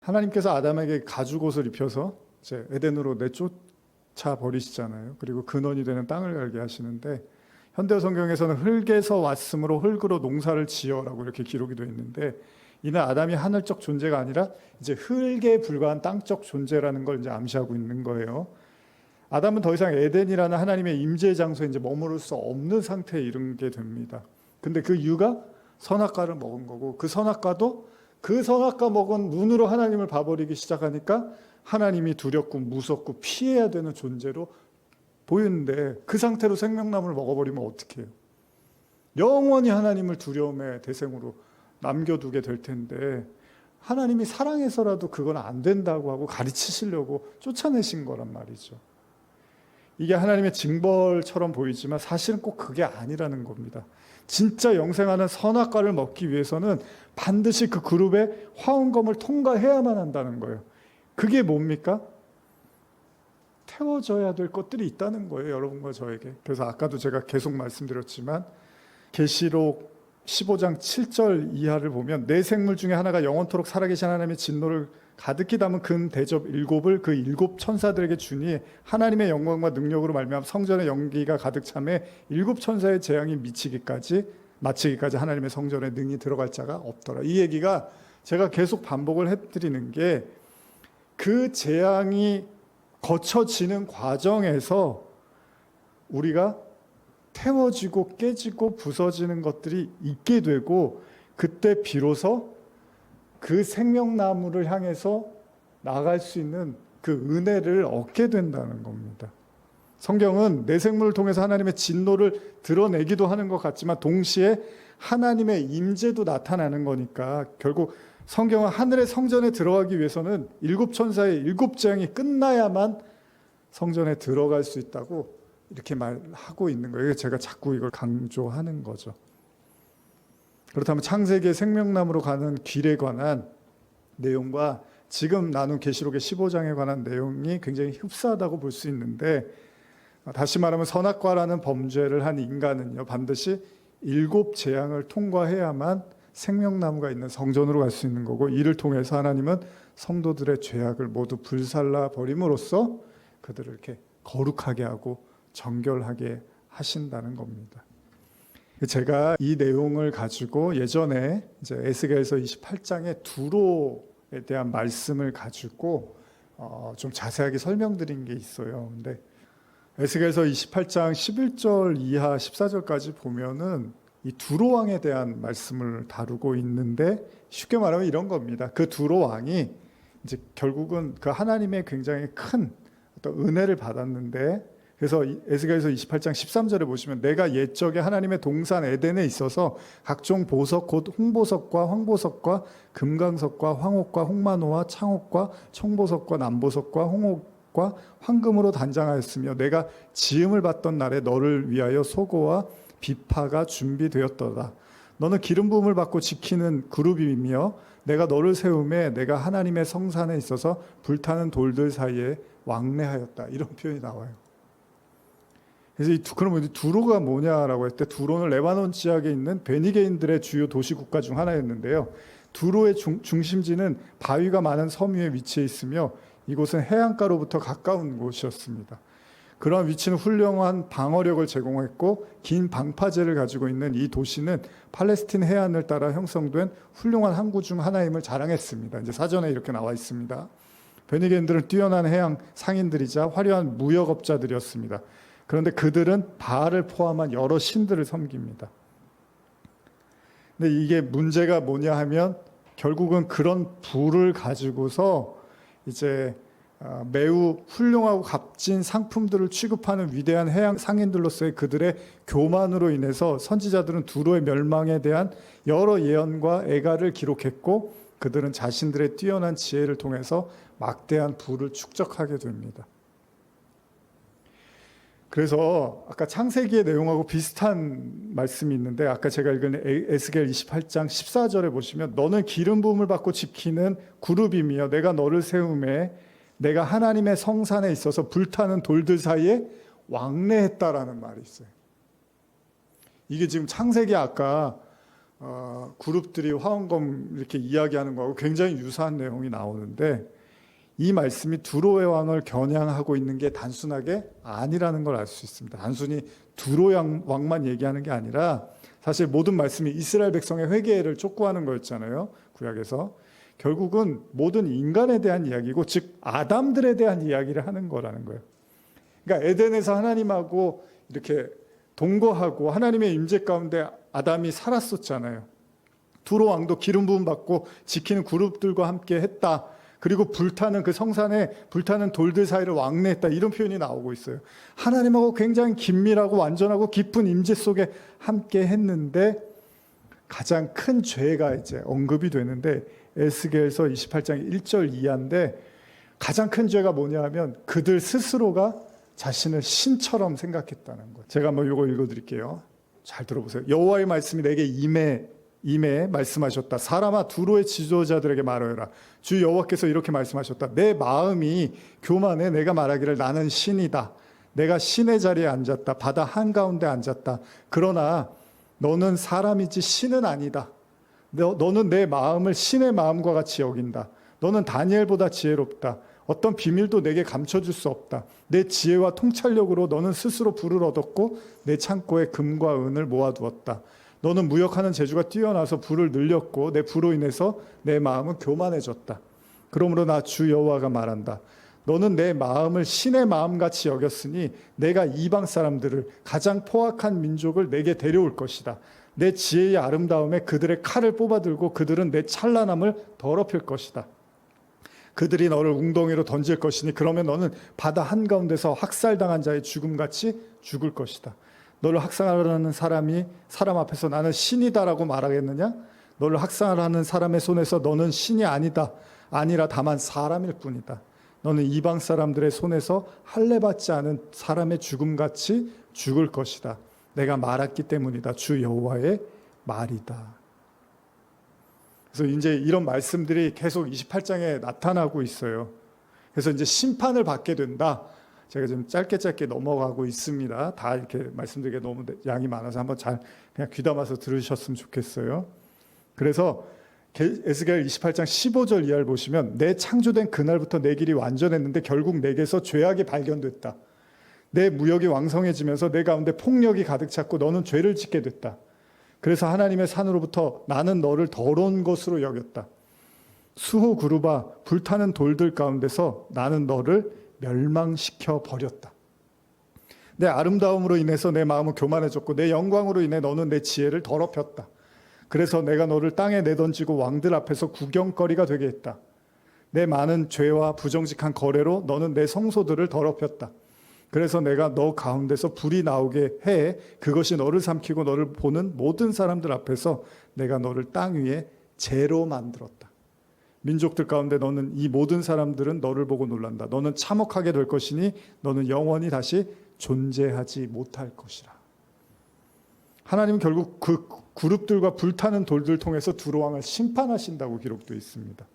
하나님께서 아담에게 가죽옷을 입혀서 이제 에덴으로 내쫓아 버리시잖아요. 그리고 근원이 되는 땅을 갈게 하시는데, 현대 성경에서는 흙에서 왔으므로 흙으로 농사를 지어라고 이렇게 기록이 되어 있는데, 이는 아담이 하늘적 존재가 아니라 이제 흙에 불과한 땅적 존재라는 걸 이제 암시하고 있는 거예요. 아담은 더 이상 에덴이라는 하나님의 임재 장소에 이제 머무를 수 없는 상태에 이르게 됩니다. 근데 그 이유가 선악과를 먹은 거고, 그 선악과도 그 선악과 먹은 눈으로 하나님을 봐버리기 시작하니까 하나님이 두렵고 무섭고 피해야 되는 존재로 보이는데, 그 상태로 생명나무를 먹어버리면 어떻게 해요? 영원히 하나님을 두려움의 대상으로 남겨두게 될 텐데, 하나님이 사랑해서라도 그건 안 된다고 하고 가르치시려고 쫓아내신 거란 말이죠. 이게 하나님의 징벌처럼 보이지만 사실은 꼭 그게 아니라는 겁니다. 진짜 영생하는 선악과를 먹기 위해서는 반드시 그 그룹의 화음검을 통과해야만 한다는 거예요. 그게 뭡니까? 태워져야 될 것들이 있다는 거예요, 여러분과 저에게. 그래서 아까도 제가 계속 말씀드렸지만, 계시록 15장 7절 이하를 보면, 내 생물 중에 하나가 영원토록 살아계신 하나님의 진노를 가득히 담은 금 대접 7을 그 7 천사들에게 주니, 하나님의 영광과 능력으로 말미암아 성전의 연기가 가득 차매 7 천사의 재앙이 마치기까지 하나님의 성전에 능히 들어갈 자가 없더라. 이 얘기가 제가 계속 반복을 해드리는 게, 그 재앙이 거쳐지는 과정에서 우리가 태워지고 깨지고 부서지는 것들이 있게 되고, 그때 비로소 그 생명나무를 향해서 나아갈 수 있는 그 은혜를 얻게 된다는 겁니다. 성경은 내 생물을 통해서 하나님의 진노를 드러내기도 하는 것 같지만, 동시에 하나님의 임재도 나타나는 거니까, 결국 성경은 하늘의 성전에 들어가기 위해서는 7 천사의 7 재앙이 끝나야만 성전에 들어갈 수 있다고 이렇게 말하고 있는 거예요. 제가 자꾸 이걸 강조하는 거죠. 그렇다면 창세기의 생명나무로 가는 길에 관한 내용과 지금 나눈 계시록의 15장에 관한 내용이 굉장히 흡사하다고 볼 수 있는데, 다시 말하면 선악과라는 범죄를 한 인간은요, 반드시 7 재앙을 통과해야만 생명나무가 있는 성전으로 갈 수 있는 거고, 이를 통해서 하나님은 성도들의 죄악을 모두 불살라 버림으로써 그들을 이렇게 거룩하게 하고 정결하게 하신다는 겁니다. 제가 이 내용을 가지고 예전에 이제 에스겔서 28장의 두로에 대한 말씀을 가지고 좀 자세하게 설명드린 게 있어요. 근데 에스겔서 28장 11절 이하 14절까지 보면은 이 두로 왕에 대한 말씀을 다루고 있는데, 쉽게 말하면 이런 겁니다. 그 두로 왕이 이제 결국은 그 하나님의 굉장히 큰 어떤 은혜를 받았는데, 그래서 에스겔서 28장 13절에 보시면, 내가 옛적에 하나님의 동산 에덴에 있어서 각종 보석 곧 홍보석과 황보석과 금강석과 황옥과 홍만호와 창옥과 청보석과 남보석과 홍옥과 황금으로 단장하였으며, 내가 지음을 받던 날에 너를 위하여 소고와 비파가 준비되었더라. 너는 기름 부음을 받고 지키는 그룹이며, 내가 너를 세움에 내가 하나님의 성산에 있어서 불타는 돌들 사이에 왕래하였다. 이런 표현이 나와요. 그래서 그러면 두로가 뭐냐라고 했을 때, 두로는 레바논 지역에 있는 베니게인들의 주요 도시 국가 중 하나였는데요. 두로의 중심지는 바위가 많은 섬 위에 위치해 있으며, 이곳은 해안가로부터 가까운 곳이었습니다. 그러한 위치는 훌륭한 방어력을 제공했고, 긴 방파제를 가지고 있는 이 도시는 팔레스틴 해안을 따라 형성된 훌륭한 항구 중 하나임을 자랑했습니다. 이제 사전에 이렇게 나와 있습니다. 베니게인들은 뛰어난 해양 상인들이자 화려한 무역업자들이었습니다. 그런데 그들은 바알을 포함한 여러 신들을 섬깁니다. 근데 이게 문제가 뭐냐 하면, 결국은 그런 부를 가지고서 이제 매우 훌륭하고 값진 상품들을 취급하는 위대한 해양 상인들로서의 그들의 교만으로 인해서 선지자들은 두로의 멸망에 대한 여러 예언과 애가를 기록했고, 그들은 자신들의 뛰어난 지혜를 통해서 막대한 부를 축적하게 됩니다. 그래서 아까 창세기의 내용하고 비슷한 말씀이 있는데, 아까 제가 읽은 에스겔 28장 14절에 보시면, 너는 기름 부음을 받고 지키는 그룹이며, 내가 너를 세움에 내가 하나님의 성산에 있어서 불타는 돌들 사이에 왕래했다라는 말이 있어요. 이게 지금 창세기 아까 그룹들이 화원검 이렇게 이야기하는 거하고 굉장히 유사한 내용이 나오는데 이 말씀이 두로의 왕을 겨냥하고 있는 게 단순하게 아니라는 걸 알 수 있습니다. 단순히 두로 왕만 얘기하는 게 아니라 사실 모든 말씀이 이스라엘 백성의 회개를 촉구하는 거였잖아요. 구약에서. 결국은 모든 인간에 대한 이야기고 즉 아담들에 대한 이야기를 하는 거라는 거예요. 그러니까 에덴에서 하나님하고 이렇게 동거하고 하나님의 임재 가운데 아담이 살았었잖아요. 두로 왕도 기름 부음 받고 지키는 그룹들과 함께 했다. 그리고 불타는 그 성산에 불타는 돌들 사이를 왕래했다. 이런 표현이 나오고 있어요. 하나님하고 굉장히 긴밀하고 완전하고 깊은 임재 속에 함께 했는데 가장 큰 죄가 이제 언급이 되는데 에스겔서 28장 1절 이하인데 가장 큰 죄가 뭐냐 하면 그들 스스로가 자신을 신처럼 생각했다는 거예요. 제가 한번 이거 읽어드릴게요. 잘 들어보세요. 여호와의 말씀이 내게 임해 말씀하셨다. 사람아 두로의 지도자들에게 말하여라. 주 여호와께서 이렇게 말씀하셨다. 내 마음이 교만해 내가 말하기를 나는 신이다. 내가 신의 자리에 앉았다. 바다 한가운데 앉았다. 그러나 너는 사람이지 신은 아니다. 너는 내 마음을 신의 마음과 같이 여긴다. 너는 다니엘보다 지혜롭다. 어떤 비밀도 내게 감춰줄 수 없다. 내 지혜와 통찰력으로 너는 스스로 부를 얻었고 내 창고에 금과 은을 모아두었다. 너는 무역하는 재주가 뛰어나서 부를 늘렸고 내 부로 인해서 내 마음은 교만해졌다. 그러므로 나 주 여호와가 말한다. 너는 내 마음을 신의 마음같이 여겼으니 내가 이방 사람들을 가장 포악한 민족을 내게 데려올 것이다. 내 지혜의 아름다움에 그들의 칼을 뽑아들고 그들은 내 찬란함을 더럽힐 것이다. 그들이 너를 웅덩이로 던질 것이니 그러면 너는 바다 한가운데서 학살당한 자의 죽음같이 죽을 것이다. 너를 학살하는 사람이 사람 앞에서 나는 신이다라고 말하겠느냐? 너를 학살하는 사람의 손에서 너는 신이 아니라 다만 사람일 뿐이다. 너는 이방 사람들의 손에서 할례받지 않은 사람의 죽음같이 죽을 것이다. 내가 말했기 때문이다. 주 여호와의 말이다. 그래서 이제 이런 말씀들이 계속 28장에 나타나고 있어요. 그래서 이제 심판을 받게 된다. 제가 지금 짧게 넘어가고 있습니다. 다 이렇게 말씀드리기에 너무 양이 많아서 한번 잘 그냥 귀담아서 들으셨으면 좋겠어요. 그래서 에스겔 28장 15절 이하를 보시면 내 창조된 그날부터 내 길이 완전했는데 결국 내게서 죄악이 발견됐다. 내 무역이 왕성해지면서 내 가운데 폭력이 가득 찼고 너는 죄를 짓게 됐다. 그래서 하나님의 산으로부터 나는 너를 더러운 것으로 여겼다. 수호 그루바 불타는 돌들 가운데서 나는 너를 멸망시켜 버렸다. 내 아름다움으로 인해서 내 마음은 교만해졌고 내 영광으로 인해 너는 내 지혜를 더럽혔다. 그래서 내가 너를 땅에 내던지고 왕들 앞에서 구경거리가 되게 했다. 내 많은 죄와 부정직한 거래로 너는 내 성소들을 더럽혔다. 그래서 내가 너 가운데서 불이 나오게 해 그것이 너를 삼키고 너를 보는 모든 사람들 앞에서 내가 너를 땅 위에 재로 만들었다. 민족들 가운데 너는 이 모든 사람들은 너를 보고 놀란다. 너는 참혹하게 될 것이니 너는 영원히 다시 존재하지 못할 것이라. 하나님은 결국 그 그룹들과 불타는 돌들 통해서 두로 왕을 심판하신다고 기록되어 있습니다.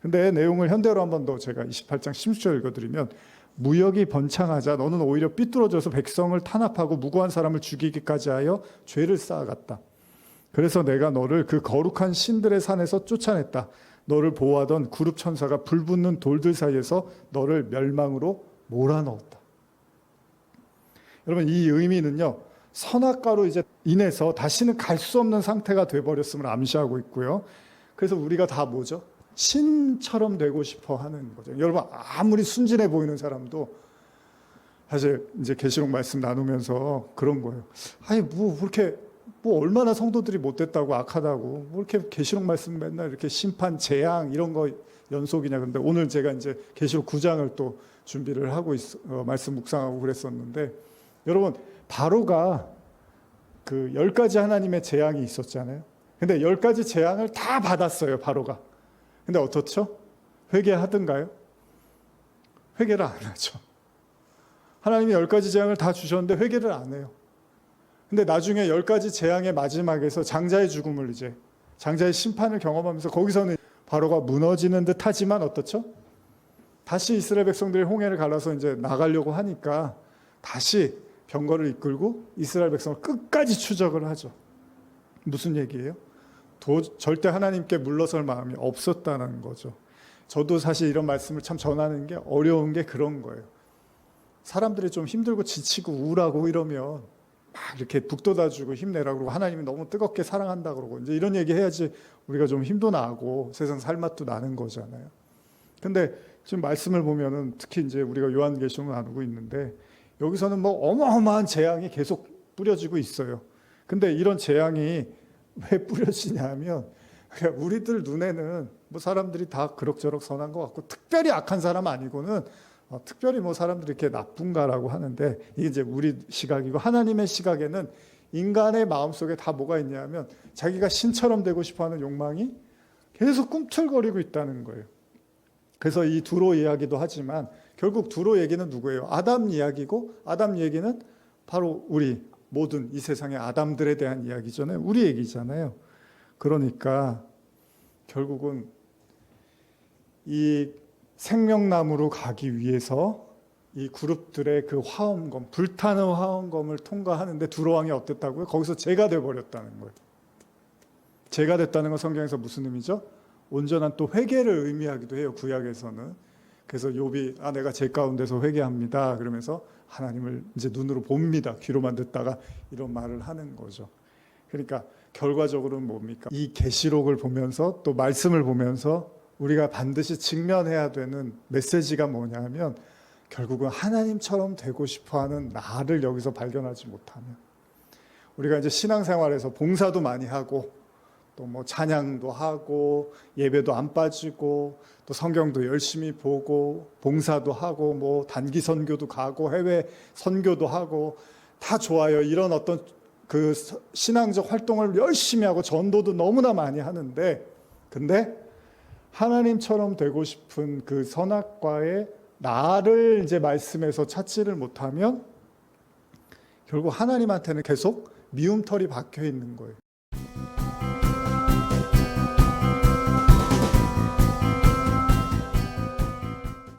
근데 내용을 현대로 한 번 더 제가 28장 16절 읽어드리면 무역이 번창하자 너는 오히려 삐뚤어져서 백성을 탄압하고 무고한 사람을 죽이기까지 하여 죄를 쌓아갔다. 그래서 내가 너를 그 거룩한 신들의 산에서 쫓아냈다. 너를 보호하던 그룹 천사가 불붙는 돌들 사이에서 너를 멸망으로 몰아넣었다. 여러분 이 의미는요. 선악과로 이제 인해서 다시는 갈 수 없는 상태가 돼버렸음을 암시하고 있고요. 그래서 우리가 다 뭐죠? 신처럼 되고 싶어 하는 거죠. 여러분 아무리 순진해 보이는 사람도 사실 이제 계시록 말씀 나누면서 그런 거예요. 아니 뭐 그렇게 뭐 얼마나 성도들이 못됐다고 악하다고 뭐 이렇게 계시록 말씀 맨날 이렇게 심판 재앙 이런 거 연속이냐. 근데 오늘 제가 이제 계시록 9장을 또 준비를 하고 말씀 묵상하고 그랬었는데 여러분 바로가 그 10가지 하나님의 재앙이 있었잖아요. 근데 10가지 재앙을 다 받았어요. 바로가. 근데 어떻죠? 회개하던가요? 회개를 안 하죠. 하나님이 10가지 재앙을 다 주셨는데 회개를 안 해요. 근데 나중에 10가지 재앙의 마지막에서 장자의 죽음을 이제 장자의 심판을 경험하면서 거기서는 바로가 무너지는 듯 하지만 어떻죠? 다시 이스라엘 백성들이 홍해를 갈라서 이제 나가려고 하니까 다시 병거를 이끌고 이스라엘 백성을 끝까지 추적을 하죠. 무슨 얘기예요? 절대 하나님께 물러설 마음이 없었다는 거죠. 저도 사실 이런 말씀을 참 전하는 게 어려운 게 그런 거예요. 사람들이 좀 힘들고 지치고 우울하고 이러면 막 이렇게 북돋아주고 힘내라 그러고 하나님이 너무 뜨겁게 사랑한다 그러고 이제 이런 얘기 해야지 우리가 좀 힘도 나고 세상 살맛도 나는 거잖아요. 근데 지금 말씀을 보면은 특히 이제 우리가 요한계시록을 나누고 있는데 여기서는 뭐 어마어마한 재앙이 계속 뿌려지고 있어요. 근데 이런 재앙이 왜 뿌려지냐 하면 우리들 눈에는 뭐 사람들이 다 그럭저럭 선한 것 같고 특별히 악한 사람 아니고는 특별히 뭐 사람들이 이렇게 나쁜가라고 하는데 이게 이제 우리 시각이고 하나님의 시각에는 인간의 마음속에 다 뭐가 있냐면 자기가 신처럼 되고 싶어하는 욕망이 계속 꿈틀거리고 있다는 거예요. 그래서 이 두로 이야기도 하지만 결국 두로 얘기는 누구예요? 아담 이야기고 아담 얘기는 바로 우리 모든 이 세상의 아담들에 대한 얘기잖아요. 우리 얘기잖아요. 그러니까 결국은 이 생명나무로 가기 위해서 이 그룹들의 그 화엄검, 불타는 화엄검을 통과하는데 두로왕이 어땠다고요? 거기서 죄가 돼버렸다는 거예요. 죄가 됐다는 건 성경에서 무슨 의미죠? 온전한 또 회개를 의미하기도 해요. 구약에서는. 그래서 욥이 내가 죄 가운데서 회개합니다. 그러면서 하나님을 이제 눈으로 봅니다. 귀로만 듣다가 이런 말을 하는 거죠. 그러니까 결과적으로는 뭡니까? 이 계시록을 보면서 또 말씀을 보면서 우리가 반드시 직면해야 되는 메시지가 뭐냐 하면 결국은 하나님처럼 되고 싶어하는 나를 여기서 발견하지 못하면 우리가 이제 신앙생활에서 봉사도 많이 하고 또 뭐 찬양도 하고 예배도 안 빠지고 또 성경도 열심히 보고 봉사도 하고 뭐 단기 선교도 가고 해외 선교도 하고 다 좋아요. 이런 어떤 그 신앙적 활동을 열심히 하고 전도도 너무나 많이 하는데 근데 하나님처럼 되고 싶은 그 선악과의 나를 이제 말씀에서 찾지를 못하면 결국 하나님한테는 계속 미움털이 박혀 있는 거예요.